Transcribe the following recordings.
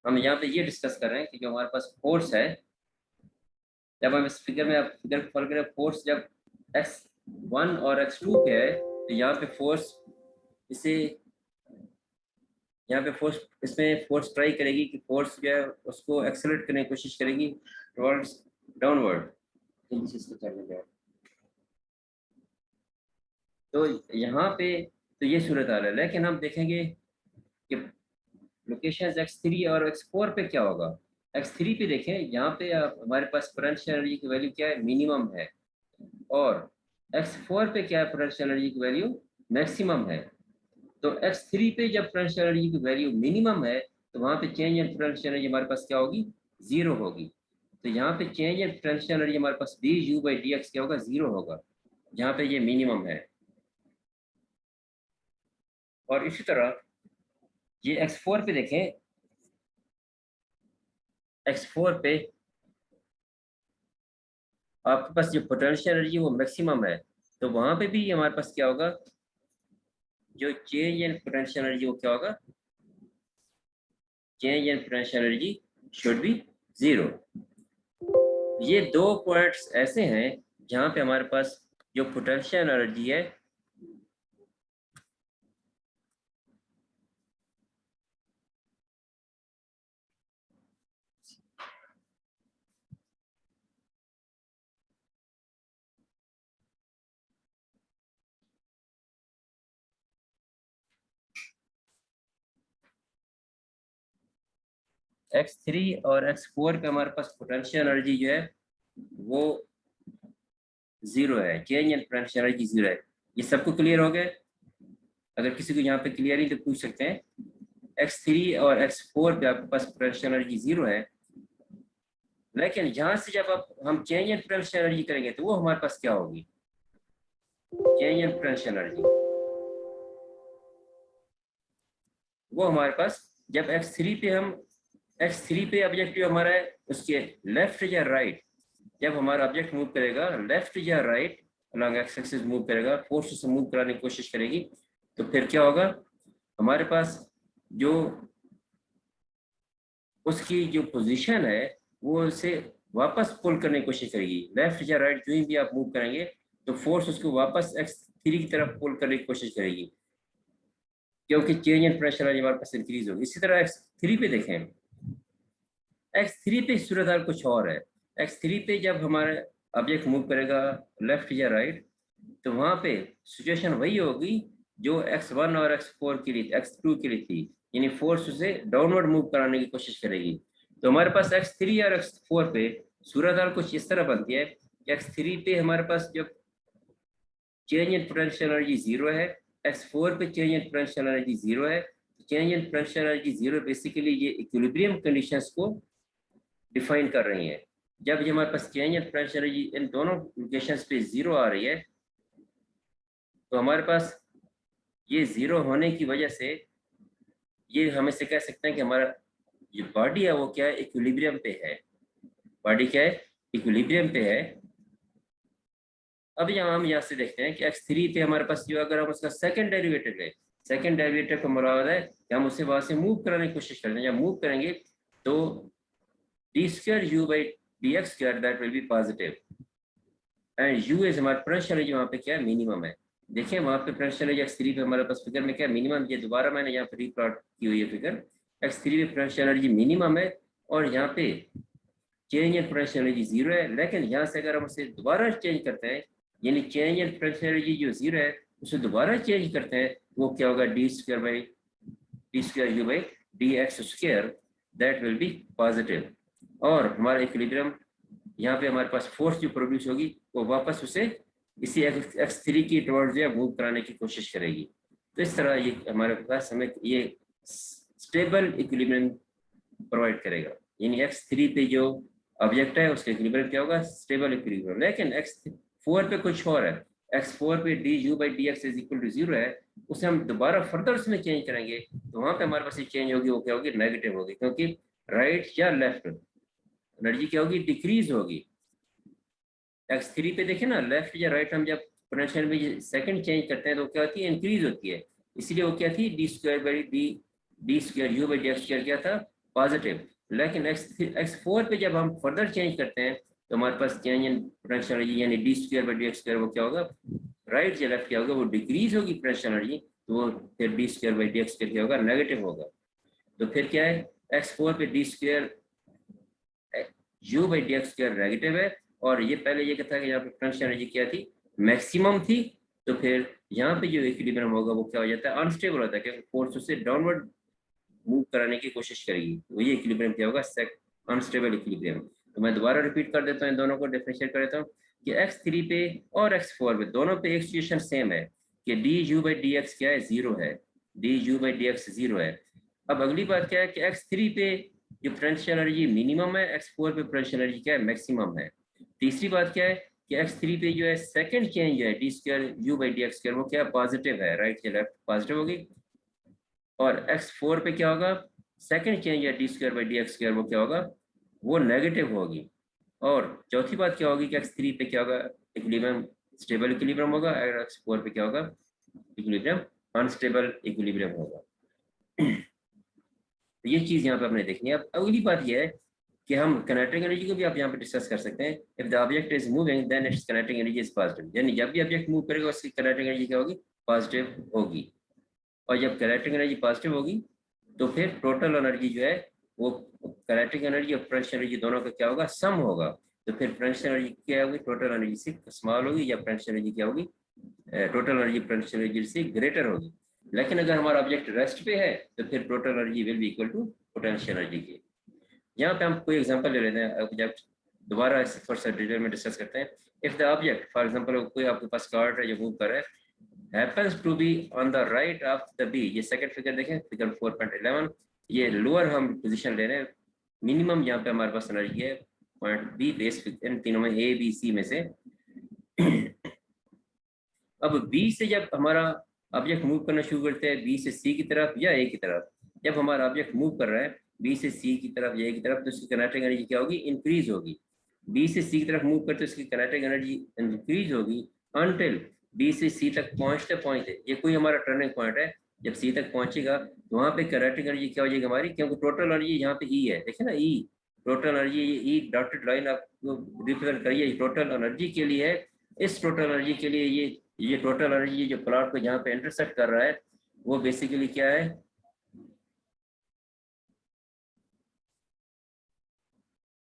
हम यहाँ पे ये डिस्कस कर रहे हैं कि जो हमारे पास फोर्स है, जब हम इस फिगर में फिगर को फॉलो करें, फोर्स जब x1 और x2 पे है तो यहाँ पे फोर्स इसे यहाँ पे फोर्स इसमें फोर्स ट्राई करेगी कि फोर्स जो है उसको एक्सेलरेट करने की कोशिश करेगी टुवर्ड्स डाउनवर्ड। तो यहाँ पे तो ये सूरत हाल है, लेकिन हम देखेंगे कि लोकेशन x3 और x4 पे क्या होगा। x3 पे देखें, यहाँ पे हमारे पास पोटेंशियल एनर्जी की वैल्यू क्या है, मिनिमम है, और x4 पे क्या है, पोटेंशियल एनर्जी की वैल्यू मैक्सिमम है। तो x3 पे जब पोटेंशियल एनर्जी की वैल्यू मिनिमम है तो वहां पे चेंज इन पोटेंशियल एनर्जी हमारे पास क्या होगी, जीरो होगी। तो यहाँ पे चेंज इन पोटेंशियल एनर्जी हमारे पास du/dx क्या होगा, जीरो होगा, जहाँ पे ये मिनिमम है। और इसी तरह ये x4 पे देखें, x4 पे आपके पास जो पोटेंशियल एनर्जी वो मैक्सिमम है, तो वहां पे भी हमारे पास क्या होगा, जो चेंज इन पोटेंशियल एनर्जी वो क्या होगा, change in potential energy should be zero. ये दो पॉइंट्स ऐसे हैं जहां पे हमारे पास जो पोटेंशियल एनर्जी है x3 और x4 पे हमारे पास पोटेंशियल एनर्जी जो है वो जीरो है, change in potential energy zero है। ये सबको क्लियर हो गया? अगर किसी को यहाँ पे क्लियर नहीं तो पूछ सकते हैं। x3 और x4 पे आपके पास पोटेंशियल एनर्जी जीरो है, लेकिन यहाँ से जब आप हम चेंज इन पोटेंशियल एनर्जी करेंगे तो वो हमारे पास क्या होगी, चेंज इन पोटेंशियल एनर्जी वो हमारे पास जब x3 पे हम x3 पे ऑब्जेक्टिव हमारा है उसके लेफ्ट या राइट, जब हमारा ऑब्जेक्ट मूव करेगा लेफ्ट या right along x axis move करेगा, फोर्स से मूव कराने की कोशिश करेगी, तो फिर क्या होगा, हमारे पास जो उसकी जो पोजीशन है वो उसे वापस पुल करने की कोशिश करेगी। लेफ्ट या राइट जो भी आप मूव करेंगे तो फोर्स उसको वापस x3 की तरफ पुल करने की कोशिश करेगी, क्योंकि चेंज इन प्रेशर हमारे पास इंक्रीज होगी। इसी तरह x3 पे देखें, x3 पे सूरत हाल कुछ और है। x3 पे जब हमारा ऑब्जेक्ट मूव करेगा लेफ्ट या राइट तो वहां पे सिचुएशन वही होगी जो x1 और x4 के लिए, x2 के लिए थी, यानी फोर्स उसे डाउनवर्ड मूव कराने की कोशिश करेगी। तो हमारे पास x3 और x4 पे सूरत हाल कुछ इस तरह बनती है कि x3 पे हमारे पास जब change in potential energy zero है, x4 पे change in potential energy zero है। Change in potential energy zero basically ये इक्विलिब्रियम कंडीशंस को डिफाइन कर रही है। जब ये हमारे पास चेंज इन पोटेंशियल एनर्जी इन दोनों लोकेशंस पे जीरो आ रही है तो हमारे पास ये जीरो होने की वजह से ये हम इसे कह सकते हैं कि हमारा जो बॉडी है वो क्या है, इक्विलिब्रियम पे है। बॉडी क्या है, इक्विलिब्रियम पे है। अब यहाँ हम यहाँ से देखते हैं कि x3 पे हमारे पास जो, अगर हम उसका सेकंड डेरिवेटिव लें, सेकंड डेरिवेटिव का मुराद है कि हम उसे वहां से मूव कराने की कोशिश करते हैं। जब मूव करेंगे तो d²u/dx² that will be positive and u is हमारा पोटेंशियल एनर्जी वहाँ पे क्या है, मिनिमम है। देखिए वहाँ पे पोटेंशियल एनर्जी x3 पे हमारे पास फिगर में क्या है, मिनिमम। ये दोबारा मैंने यहाँ पे रिप्लॉट की हुई है फिगर, x3 पे पोटेंशियल एनर्जी मिनिमम है और यहाँ पे change in potential energy zero है। लेकिन यहाँ से अगर हम उसे दोबारा चेंज करते हैं, यानी चेंज इन पोटेंशियल एनर्जी जो जीरो है उसे दोबारा चेंज करते हैं, वो क्या होगा, d²u/dx² that will be positive. और हमारा इक्विलिब्रियम यहाँ पे हमारे पास फोर्स जो प्रोड्यूस होगी वो वापस उसे इसी x3 की टुवर्ड्स जो मूव कराने की कोशिश करेगी। तो इस तरह ये हमारे पास हमें ये स्टेबल इक्विलिब्रियम प्रोवाइड करेगा, यानी x3 पे जो ऑब्जेक्ट है उसका इक्विलिब्रियम क्या होगा, स्टेबल इक्विलिब्रियम। लेकिन x4 पे कुछ और है, x4 पे du/dx is equal to zero है, उसे हम दोबारा फर्दर उसमें चेंज करेंगे तो वहां पे हमारे पास ये चेंज होगी, वो क्या होगी, नेगेटिव होगी, क्योंकि राइट या लेफ्ट एनर्जी क्या होगी, डिक्रीज होगी। x3 पे देखें ना, लेफ्ट या राइट हम जब पोटेंशियल में सेकंड चेंज करते हैं तो क्या होती है, इंक्रीज होती है। इसीलिए वो क्या थी, d²u/dx² क्या था, पॉजिटिव। लेकिन x4 पे जब हम फर्दर चेंज करते हैं तो हमारे पास चेंज इन पोटेंशियल एनर्जी यानी D square by D x square वो क्या होगा, राइट से लेफ्ट क्या होगा, वो डिक्रीज होगी पोटेंशियल एनर्जी, तो वो फिर D square by D x square क्या होगा, नेगेटिव होगा। तो फिर क्या है, x4 पे D square you by D x square negative है, और ये पहले ये कहता है कि यहाँ पे पोटेंशियल एनर्जी क्या थी, मैक्सिमम थी। तो फिर यहाँ पे जो इक्विलिब्रियम होगा वो क्या हो जाता है, अनस्टेबल होता है, क्योंकि फोर्स उससे डाउनवर्ड मूव कराने की कोशिश करेगी, तो ये इक्विलिब्रियम क्या होगा, अनस्टेबल इक्विलिब्रियम। तो मैं दोबारा रिपीट कर देता हूँ, इन दोनों को डिफरेंशिएट कर देता हूँ कि x3 पे और x4 पे दोनों पे एक सिचुएशन सेम है कि D you by D x क्या है, जीरो है, D you by D x zero है। अब अगली बात क्या है कि x3 पे जो पोटेंशियल एनर्जी मिनिमम है, x4 पे पोटेंशियल एनर्जी क्या है, मैक्सिमम है। तीसरी बात क्या है कि x3 पे जो है सेकंड चेंज है D square you by D x square वो क्या पॉजिटिव है, राइट से लेफ्ट पॉजिटिव होगी, और x4 पे क्या होगा, सेकंड चेंज है D square by D x square वो क्या होगा, वो नेगेटिव होगी। और चौथी बात क्या होगी कि x3 पे क्या होगा, इक्विलिब्रियम स्टेबल इक्विलिब्रियम होगा, और x4 पे क्या होगा, इक्विलिब्रियम अनस्टेबल इक्विलिब्रियम होगा। तो ये चीज यहाँ पे आपने देखनी है। अब अगली बात ये है कि हम किनेटिक एनर्जी को भी आप यहाँ पे डिस्कस कर सकते हैं। If the object is moving then it's kinetic energy is positive, यानी जब भी ऑब्जेक्ट मूव करेगा उसकी किनेटिक एनर्जी क्या होगी, पॉजिटिव होगी। और जब किनेटिक एनर्जी पॉजिटिव होगी तो फिर टोटल एनर्जी जो है वो किनेटिक एनर्जी और पोटेंशियल एनर्जी दोनों का क्या होगा, सम होगा। तो फिर पोटेंशियल एनर्जी क्या होगी, टोटल एनर्जी से स्मॉल होगी, या पोटेंशियल एनर्जी क्या होगी, टोटल एनर्जी पोटेंशियल एनर्जी से ग्रेटर होगी। लेकिन अगर हमारा ऑब्जेक्ट रेस्ट पे है तो फिर total energy will be equal to potential energy के। यहाँ पे हम कोई एग्जांपल ले लेते हैं, ऑब्जेक्ट दोबारा इस थोड़ा सा डिटेल में डिस्कस करते हैं। If the object for example कोई आपके पास कार्ड है जो मूव कर रहा है, happens to be on the right of the B, ये सेकंड फिगर देखें, फिगर 4.11, ये लोअर हम पोजीशन ले रहे हैं, मिनिमम यहाँ पे हमारे पास एनर्जी है पॉइंट बी बेस, इन तीनों में ए बी सी में से। अब बी से जब हमारा ऑब्जेक्ट मूव करना शुरू करते हैं बी से सी की तरफ या ए की तरफ, जब हमारा ऑब्जेक्ट मूव कर रहा है बी से सी की तरफ या ए की तरफ, तो उसकी किनेटिक एनर्जी क्या होगी, इंक्रीज होगी। बी से सी की तरफ मूव करते उसकी किनेटिक एनर्जी इंक्रीज होगी अनटिल बी से सी तक पहुंचते पहुंचते, ये कोई हमारा टर्निंग पॉइंट है, जब सी तक पहुंचेगा तो वहां पे किनेटिक एनर्जी क्या हो जाएगी हमारी, क्योंकि टोटल एनर्जी यहाँ पे ई है, देखिए ना ई टोटल एनर्जी, ये ई डॉटेड लाइन आप रिप्रेजेंट करिए टोटल एनर्जी के लिए है। इस टोटल एनर्जी के लिए ये टोटल एनर्जी जो प्लॉट को जहाँ पे इंटरसेक्ट कर रहा है वो बेसिकली क्या है,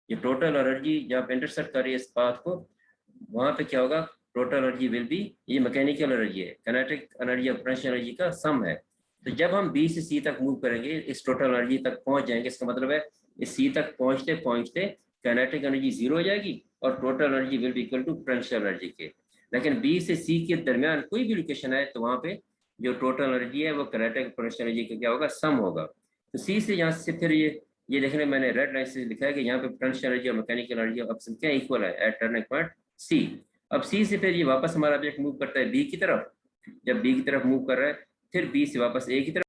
ये टोटल एनर्जी जहाँ पे इंटरसेक्ट कर रही है इस पाथ को, वहां पे क्या होगा, टोटल एनर्जी विल बी, ये मैकेनिकल एनर्जी है, काइनेटिक एनर्जी और पोटेंशियल एनर्जी का सम है। तो जब हम बी से सी तक मूव करेंगे इस टोटल एनर्जी तक पहुंच जाएंगे, इसका मतलब है इस सी तक पहुंचते पहुंचते काइनेटिक एनर्जी जीरो हो जाएगी और total energy will be equal to potential energy के। लेकिन बी से सी के दरमियान कोई भी लोकेशन है तो वहां पे जो टोटल एनर्जी है वो काइनेटिक पोटेंशियल एनर्जी का क्या होगा, सम होगा। तो सी से यहाँ से फिर ये देखने मैंने रेड लाइन से लिखा है कि यहाँ पे पोटेंशियल एनर्जी और मैकेनिकल एनर्जी ऑप्शन क्या इक्वल है एट टर्निंग पॉइंट सी। अब सी से फिर ये वापस हमारा ऑब्जेक्ट मूव करता है बी की तरफ, जब बी की तरफ मूव कर रहा है फिर बी से वापस ए की तरफ